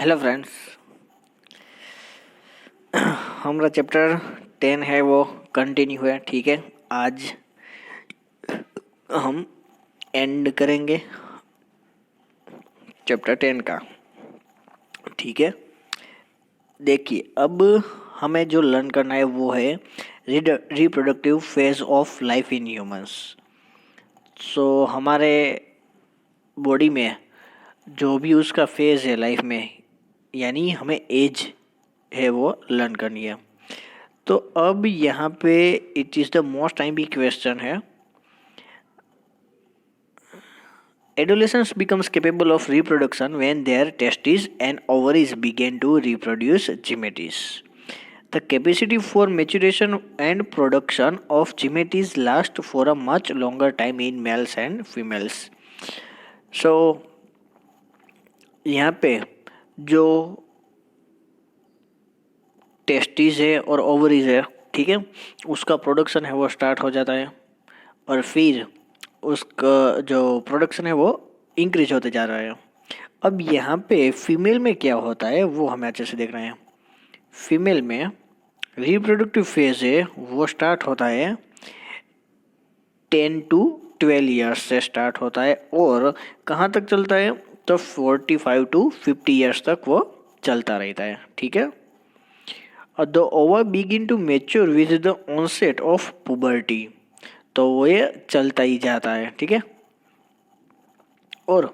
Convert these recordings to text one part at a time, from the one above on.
Hello friends, हमारा chapter 10 है वो कंटिन्यू है। ठीक है, आज हम एंड करेंगे चैप्टर 10 का। ठीक है, देखिए अब हमें जो लर्न करना है वो है reproductive phase of life in humans. So हमारे बॉडी में जो भी उसका फेज है लाइफ में, यानी हमें एज है वो लर्न करनी है। तो अब यहाँ पे it is the most time भी क्वेश्चन है, adolescents becomes capable of reproduction when their testes and ovaries begin to reproduce gametes. The capacity for maturation and production of gametes lasts for a much longer time in males and females. So यहाँ पे जो testis है और ovaries है, ठीक है, उसका production है वो स्टार्ट हो जाता है और फिर उसका जो प्रोडक्शन है वो इंक्रीज होते जा रहा है। अब यहाँ पे फीमेल में क्या होता है वो हमें अच्छे से देखना है। फीमेल में रिप्रोडक्टिव फेज है वो स्टार्ट होता है 10 to 12 ईयर्स से स्टार्ट होता है और कहाँ तक चलता है, तो 45 to 50 ईयर्स तक वो चलता रहता है। ठीक है, the ova begin to mature with the onset of puberty, तो वो ये चलता ही जाता है। ठीक है, और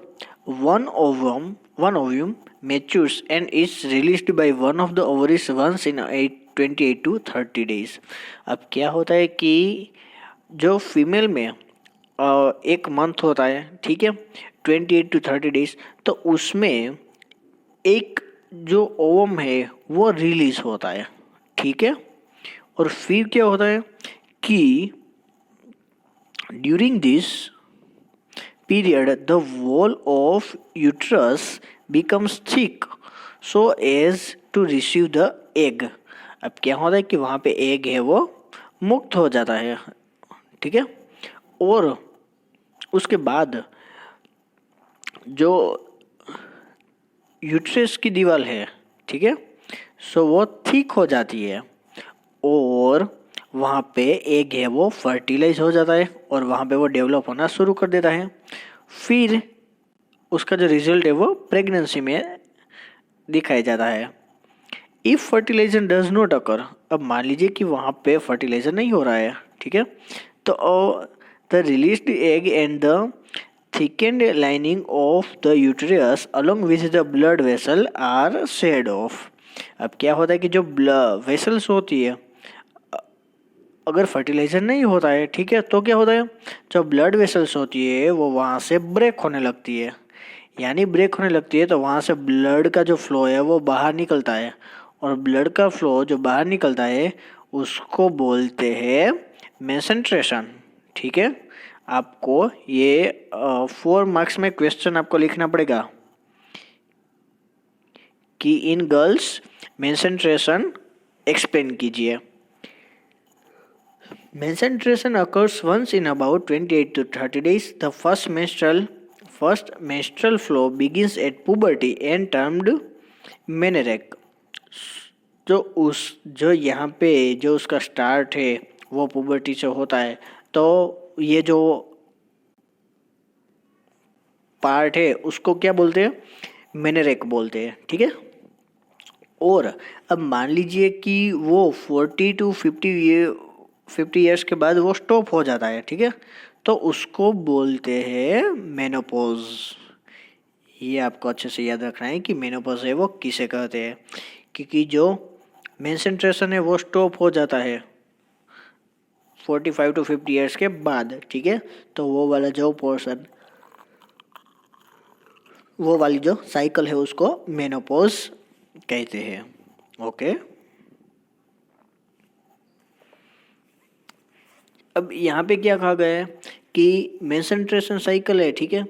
one ovum matures and is released by one of the ovaries once in 28 to 30 days। अब क्या होता है कि जो फीमेल में एक मंथ होता है, ठीक है, 28 to 30 days, तो उसमें एक जो ओवम है वो रिलीज होता है। ठीक है, और फिर क्या होता है कि during this period the wall of uterus becomes thick so as to receive the egg। अब क्या होता है कि वहाँ पे एग है वो मुक्त हो जाता है। ठीक है, और उसके बाद जो यूट्रस की दीवार है, ठीक है, सो वो थिक हो जाती है और वहाँ पे एग है वो फर्टिलाइज हो जाता है और वहाँ पे वो डेवलप होना शुरू कर देता है। फिर उसका जो रिजल्ट है वो प्रेगनेंसी में दिखाया जाता है। If fertilization does not occur, अब मान लीजिए कि वहाँ पे फर्टिलाइजेशन नहीं हो रहा है, ठीक है, तो the released egg and the thickened lining of the uterus along with the blood vessel are shed off। अब क्या होता है कि जो वेसल्स होती है, अगर फर्टिलाइजर नहीं होता है, ठीक है, तो क्या होता है, जो ब्लड वेसल्स होती है वो वहाँ से ब्रेक होने लगती है। यानी ब्रेक होने लगती है तो वहाँ से ब्लड का जो फ्लो है वो बाहर निकलता है और ब्लड का फ्लो जो बाहर निकलता है उसको बोलते हैं मेसेंट्रेशन। ठीक है, आपको ये 4 मार्क्स में क्वेश्चन आपको लिखना पड़ेगा कि इन गर्ल्स मेसेंट्रेशन एक्सप्लेन कीजिए। Menstruation occurs once in about 28 to 30 days. The first menstrual flow begins at puberty and termed menorrhagia। जो यहाँ पे जो उसका स्टार्ट है वो पुबर्टी से होता है, तो ये जो पार्ट है उसको क्या बोलते हैं, मेनोरेक बोलते हैं। ठीक है, और अब मान लीजिए कि वो 40 to 50 ईयर्स के बाद वो स्टॉप हो जाता है। ठीक है, तो उसको बोलते हैं मेनोपॉज। ये आपको अच्छे से याद रखना है कि मेनोपॉज है वो किसे कहते हैं, क्योंकि जो मेंस्ट्रुएशन है वो स्टॉप हो जाता है 45 to 50 ईयर्स के बाद। ठीक है, तो वो वाला जो पोर्शन, वो वाली जो साइकिल है उसको मेनोपॉज कहते हैं। ओके, अब यहाँ पे क्या कहा गया है कि मेंस्ट्रुएशन साइकिल है, ठीक है,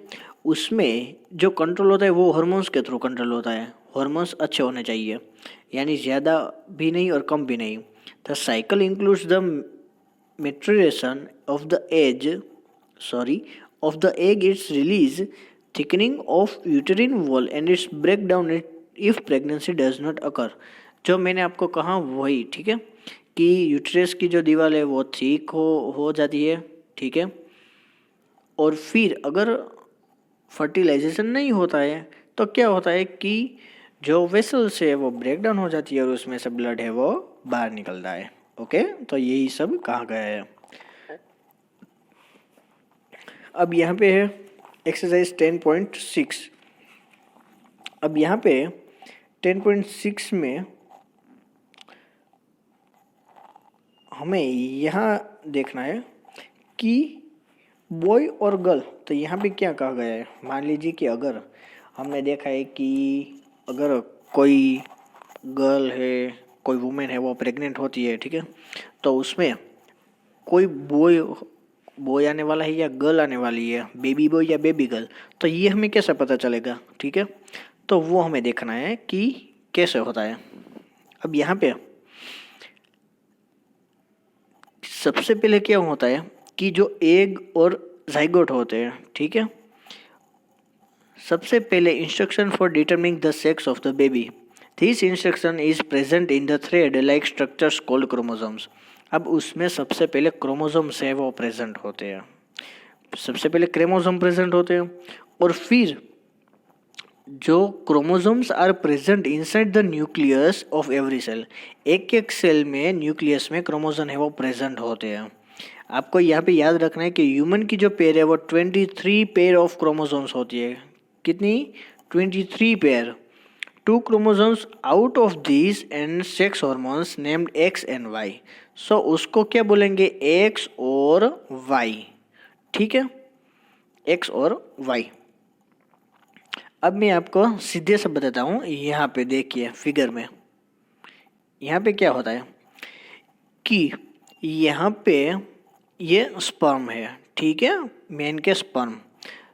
उसमें जो कंट्रोल होता है वो हार्मोन्स के थ्रू कंट्रोल होता है। हार्मोन्स अच्छे होने चाहिए, यानी ज़्यादा भी नहीं और कम भी नहीं। The cycle includes the maturation of the egg, its release, thickening of uterine wall and its break down if pregnancy does not occur, जो मैंने आपको कहा वही, ठीक है, कि यूट्रस की जो दीवार है वो ठीक हो जाती है, ठीक है। और फिर अगर फर्टिलाइजेशन नहीं होता है तो क्या होता है कि जो वेसल्स है वो ब्रेक डाउन हो जाती है और उसमें से ब्लड है वो बाहर निकलता है। ओके, तो यही सब कहा गया है। अब यहाँ पे है एक्सरसाइज 10.6। अब यहाँ पे 10.6 में हमें यहाँ देखना है कि बॉय और गर्ल, तो यहाँ पे क्या कहा गया है। मान लीजिए कि अगर हमने देखा है कि अगर कोई गर्ल है, कोई वुमेन है, वो प्रेग्नेंट होती है, ठीक है, तो उसमें कोई बॉय आने वाला है या गर्ल आने वाली है, बेबी बॉय या बेबी गर्ल, तो ये हमें कैसे पता चलेगा, ठीक है। तो वो हमें देखना है कि कैसे होता है। अब यहाँ पे सबसे पहले क्या होता है कि जो एग और जाइगोट होते हैं, ठीक है, सबसे पहले instruction for determining the sex of the baby, this instruction is present in the thread like structures called chromosomes. अब उसमें सबसे पहले क्रोमोसोम्स है वो प्रेजेंट होते हैं, सबसे पहले क्रोमोसोम प्रेजेंट होते हैं, और फिर जो chromosomes are present inside the nucleus of every cell, एक एक सेल में न्यूक्लियस में क्रोमोसोम है वो प्रेजेंट होते हैं। आपको यहाँ पे याद रखना है कि ह्यूमन की जो पेयर है वो 23 पेयर ऑफ क्रोमोसोम्स होती है। कितनी? 23 pair. 2 chromosomes out of this and sex hormones named X and Y. So उसको क्या बोलेंगे? एक्स और वाई, ठीक है, एक्स और वाई। अब मैं आपको सीधे से बताता हूँ। यहाँ पे देखिए फिगर में, यहाँ पे क्या होता है कि यहाँ पे ये स्पर्म है, ठीक है, मेन के स्पर्म।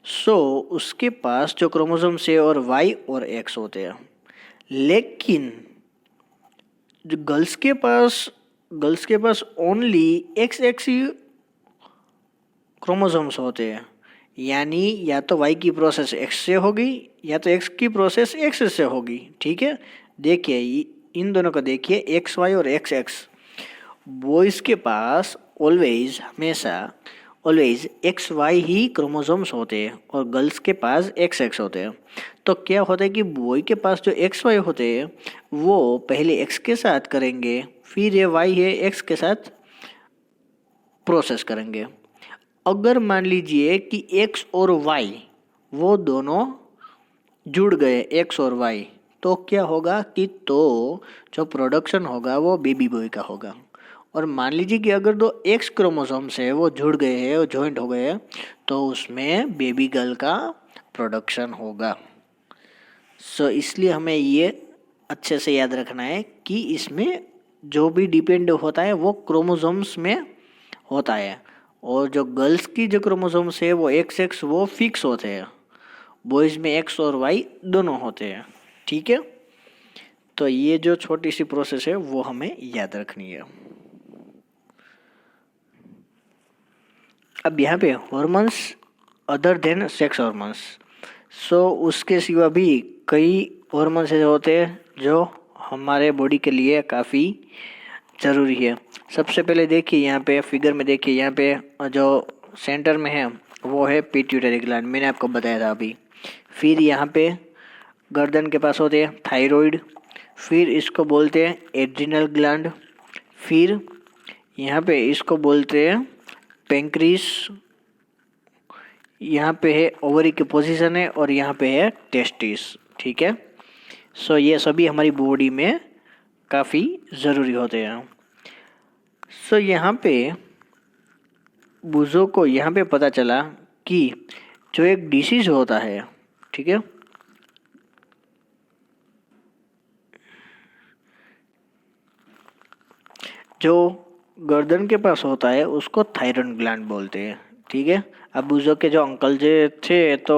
सो उसके पास जो क्रोमोसोम्स है और वाई और एक्स होते हैं, लेकिन जो गर्ल्स के पास ओनली एक्स एक्स ही क्रोमोसोम्स होते हैं। यानी या तो वाई की प्रोसेस एक्स से होगी या तो एक्स की प्रोसेस एक्स से होगी, ठीक है। देखिए इन दोनों को देखिए, एक्स वाई और एक्स एक्स। बॉयज़ के पास ऑलवेज एक्स वाई ही क्रोमोसोम्स होते हैं और गर्ल्स के पास एक्स एक्स होते हैं। तो क्या होता है कि बॉय के पास जो एक्स वाई होते हैं वो पहले एक्स के साथ करेंगे, फिर ये वाई है एक्स के साथ प्रोसेस करेंगे। अगर मान लीजिए कि एक्स और वाई वो दोनों जुड़ गए, एक्स और वाई, तो क्या होगा कि तो जो प्रोडक्शन होगा वो बेबी बॉय का होगा। और मान लीजिए कि अगर दो एक्स क्रोमोसोम्स है वो जुड़ गए हैं और जॉइंट हो गए हैं, तो उसमें बेबी गर्ल का प्रोडक्शन होगा। सो इसलिए हमें ये अच्छे से याद रखना है कि इसमें जो भी डिपेंड होता है वो क्रोमोसोम्स में होता है, और जो गर्ल्स की जो क्रोमोसोम्स है वो एक्स एक्स वो फिक्स होते हैं, बॉयज़ में एक्स और वाई दोनों होते हैं, ठीक है। तो ये जो छोटी सी प्रोसेस है वो हमें याद रखनी है। अब यहाँ पे hormones other than sex hormones, so उसके सिवा भी कई हॉर्मोन्स होते हैं जो हमारे बॉडी के लिए काफ़ी ज़रूरी है। सबसे पहले देखिए यहाँ पे फिगर में, देखिए यहाँ पे जो सेंटर में है वो है पिट्यूटरी ग्लैंड, मैंने आपको बताया था अभी। फिर यहाँ पे गर्दन के पास होते हैं थायराइड, फिर इसको बोलते हैं एड्रिनल ग्लैंड, फिर यहाँ पे इसको बोलते हैं पेंक्रीज, यहाँ पे है ओवरी की पोजीशन है, और यहाँ पे है टेस्टिस, ठीक है। सो ये सभी हमारी बॉडी में काफ़ी ज़रूरी होते हैं। सो यहाँ पे बुज़ों को यहाँ पे पता चला कि जो एक डिसीज़ होता है, ठीक है, जो गर्दन के पास होता है उसको थायराइड ग्लैंड बोलते हैं, ठीक है। अब बुज़ों के जो अंकल जो थे तो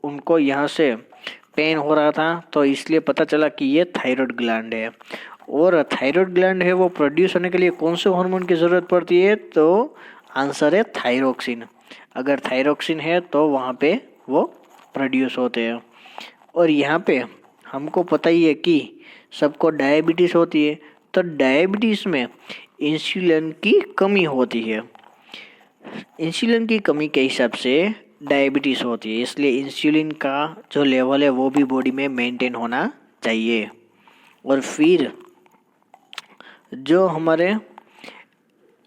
उनको यहाँ से पेन हो रहा था, तो इसलिए पता चला कि ये थायराइड ग्लैंड है। और थायराइड ग्लैंड है वो प्रोड्यूस होने के लिए कौन से हार्मोन की ज़रूरत पड़ती है? तो आंसर है थायरोक्सिन। अगर थायरोक्सिन है तो वहाँ पे वो प्रोड्यूस होते हैं। और यहाँ पे हमको पता ही है कि सबको डायबिटीज़ होती है, तो डायबिटीज़ में इंसुलिन की कमी होती है। इंसुलिन की कमी के हिसाब से डायबिटीज़ होती है, इसलिए इंसुलिन का जो लेवल है वो भी बॉडी में मेंटेन होना चाहिए। और फिर जो हमारे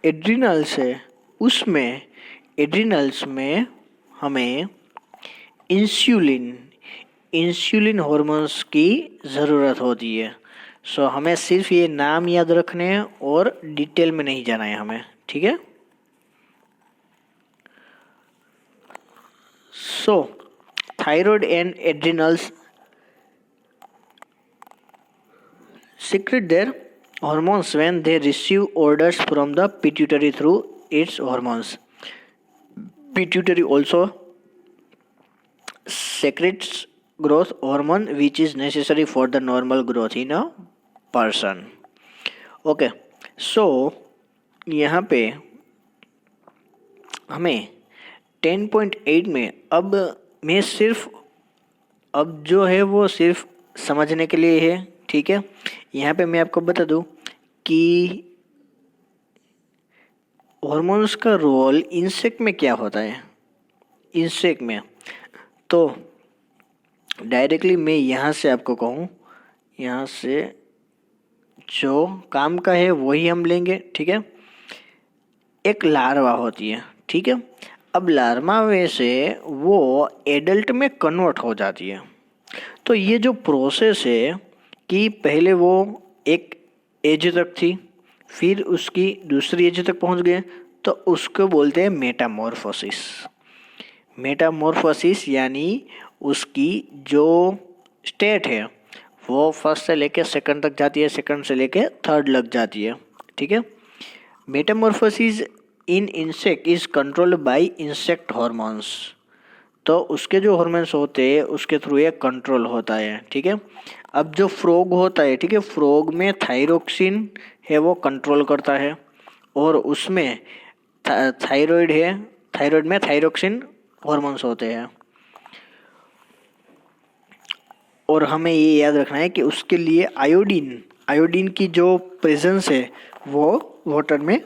एड्रिनल्स है उसमें, एड्रिनल्स में हमें इंसुलिन हार्मोन्स की ज़रूरत होती है। सो हमें सिर्फ ये नाम याद रखने हैं और डिटेल में नहीं जाना है हमें, ठीक है। So thyroid and adrenals secrete their hormones when they receive orders from the pituitary through its hormones. Pituitary also secretes growth hormone which is necessary for the normal growth in a person. Okay, so यहाँ पे हमें 10.8 में अब मैं सिर्फ अब जो है वो सिर्फ समझने के लिए है, ठीक है। यहाँ पे मैं आपको बता दूं कि हॉर्मोन्स का रोल इंसेक्ट में क्या होता है। इंसेक्ट में तो डायरेक्टली मैं यहाँ से आपको कहूँ, यहाँ से जो काम का है वही हम लेंगे, ठीक है। एक लार्वा होती है, ठीक है। अब लार्वा में से वो एडल्ट में कन्वर्ट हो जाती है। तो ये जो प्रोसेस है कि पहले वो एक एज तक थी, फिर उसकी दूसरी एज तक पहुंच गए, तो उसको बोलते हैं मेटामॉर्फोसिस। मेटामॉर्फोसिस यानी उसकी जो स्टेट है वो फर्स्ट से लेके सेकंड तक जाती है, सेकंड से लेके थर्ड लग जाती है, ठीक है। Metamorphosis in insect is controlled by insect hormones. तो उसके जो हॉर्मोन्स होते हैं उसके थ्रू ये कंट्रोल होता है, ठीक है। अब जो फ्रॉग होता है, ठीक है, फ्रॉग में थायरोक्सिन है वो कंट्रोल करता है, और उसमें थायराइड है, थायराइड में थायरोक्सिन हॉर्मोन्स होते हैं। और हमें ये याद रखना है कि उसके लिए आयोडीन की जो प्रेजेंस है वो वाटर में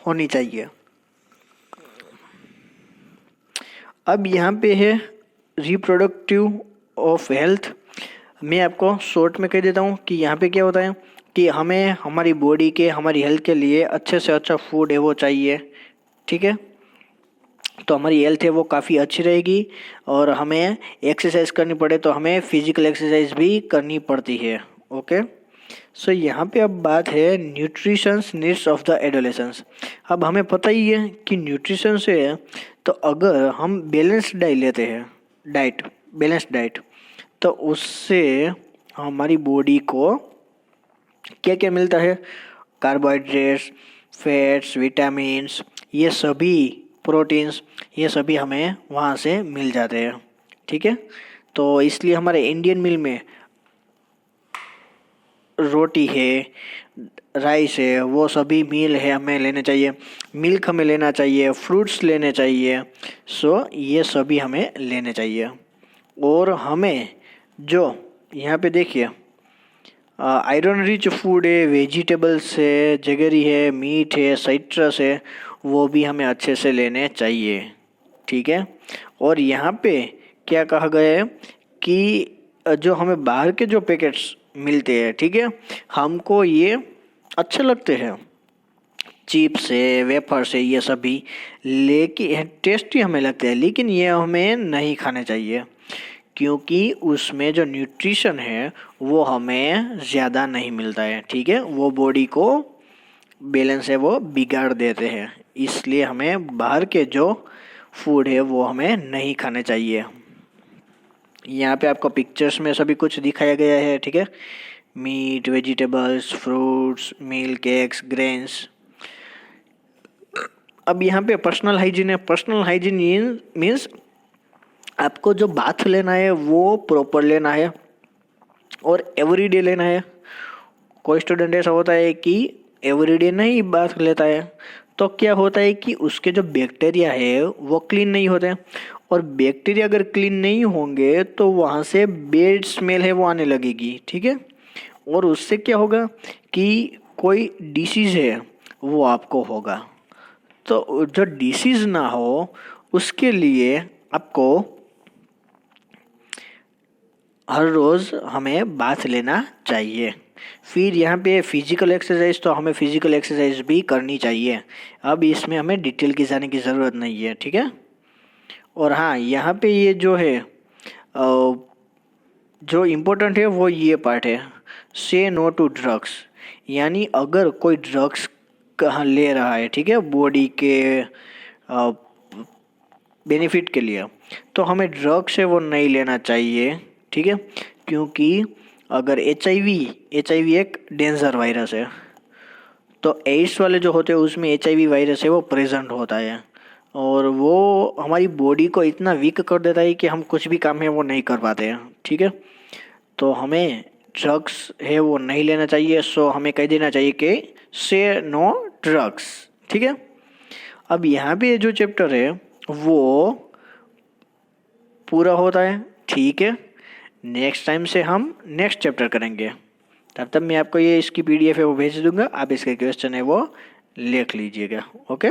होनी चाहिए। अब यहाँ पे है रिप्रोडक्टिव ऑफ हेल्थ। मैं आपको शॉर्ट में कह देता हूँ कि यहाँ पे क्या होता है कि हमें हमारी बॉडी के, हमारी हेल्थ के लिए अच्छे से अच्छा फूड है वो चाहिए, ठीक है। तो हमारी हेल्थ है वो काफ़ी अच्छी रहेगी, और हमें एक्सरसाइज करनी पड़े तो हमें फिजिकल एक्सरसाइज भी करनी पड़ती है। ओके, सो यहाँ पे अब बात है nutritions needs of the adolescence. अब हमें पता ही है कि न्यूट्रिशन से है, तो अगर हम बैलेंस्ड डाइट लेते हैं, बैलेंस्ड डाइट, तो उससे हमारी बॉडी को क्या क्या मिलता है, कार्बोहाइड्रेट्स, फैट्स, विटामिन्स, ये सभी प्रोटीन्स, ये सभी हमें वहाँ से मिल जाते हैं, ठीक है। तो इसलिए हमारे इंडियन मील में रोटी है, राइस है, वो सभी मील है हमें लेने चाहिए, मिल्क हमें लेना चाहिए, फ्रूट्स लेने चाहिए। सो ये सभी हमें लेने चाहिए। और हमें जो यहाँ पे देखिए आयरन रिच फूड है, वेजिटेबल्स है, जगरी है, मीट है, साइट्रस है, वो भी हमें अच्छे से लेने चाहिए, ठीक है। और यहाँ पे क्या कहा गया है कि जो हमें बाहर के जो पैकेट्स मिलते हैं, ठीक है, हमको ये अच्छे लगते हैं, चिप्स है, वेफर्स है, ये सभी लेकिन टेस्टी हमें लगते हैं, लेकिन ये हमें नहीं खाने चाहिए, क्योंकि उसमें जो न्यूट्रिशन है वो हमें ज़्यादा नहीं मिलता है, ठीक है। वो बॉडी को बैलेंस है वो बिगाड़ देते हैं, इसलिए हमें बाहर के जो फूड है वो हमें नहीं खाने चाहिए। यहाँ पे आपको पिक्चर्स में सभी कुछ दिखाया गया है, ठीक है, meat, vegetables, fruits, milk, eggs, grains. अब यहाँ पे पर्सनल हाइजीन है। पर्सनल हाइजीन मीन्स आपको जो बाथ लेना है वो प्रॉपर लेना है और एवरीडे लेना है। कोई स्टूडेंट ऐसा होता है कि एवरीडे नहीं बाथ लेता है, तो क्या होता है कि उसके जो बैक्टीरिया है वो क्लीन नहीं होते, और बैक्टीरिया अगर क्लीन नहीं होंगे तो वहाँ से बैड स्मेल है वो आने लगेगी, ठीक है। और उससे क्या होगा कि कोई डिसीज़ है वो आपको होगा। तो जो डिसीज़ ना हो उसके लिए आपको हर रोज़ हमें बाथ लेना चाहिए। फिर यहाँ पे फिजिकल एक्सरसाइज, तो हमें फिजिकल एक्सरसाइज भी करनी चाहिए। अब इसमें हमें डिटेल की जाने की ज़रूरत नहीं है, ठीक है। और हाँ, यहाँ पे ये जो है जो इम्पोर्टेंट है वो ये पार्ट है, से नो टू ड्रग्स। यानी अगर कोई ड्रग्स कहाँ ले रहा है, ठीक है, बॉडी के बेनिफिट के लिए, तो हमें ड्रग्स है वो नहीं लेना चाहिए, ठीक है। क्योंकि अगर एच आई वी एक डेंजर वायरस है, तो एड्स वाले जो होते हैं उसमें एच वायरस है वो प्रेजेंट होता है, और वो हमारी बॉडी को इतना वीक कर देता है कि हम कुछ भी काम है वो नहीं कर पाते हैं, ठीक है। तो हमें ड्रग्स है वो नहीं लेना चाहिए। सो हमें कह देना चाहिए कि से नो ड्रग्स, ठीक है। अब यहाँ पे जो चैप्टर है वो पूरा होता है, ठीक है। नेक्स्ट टाइम से हम नेक्स्ट चैप्टर करेंगे। तब तक मैं आपको ये इसकी PDF है वो भेज दूंगा, आप इसके क्वेश्चन है वो लिख लीजिएगा। ओके।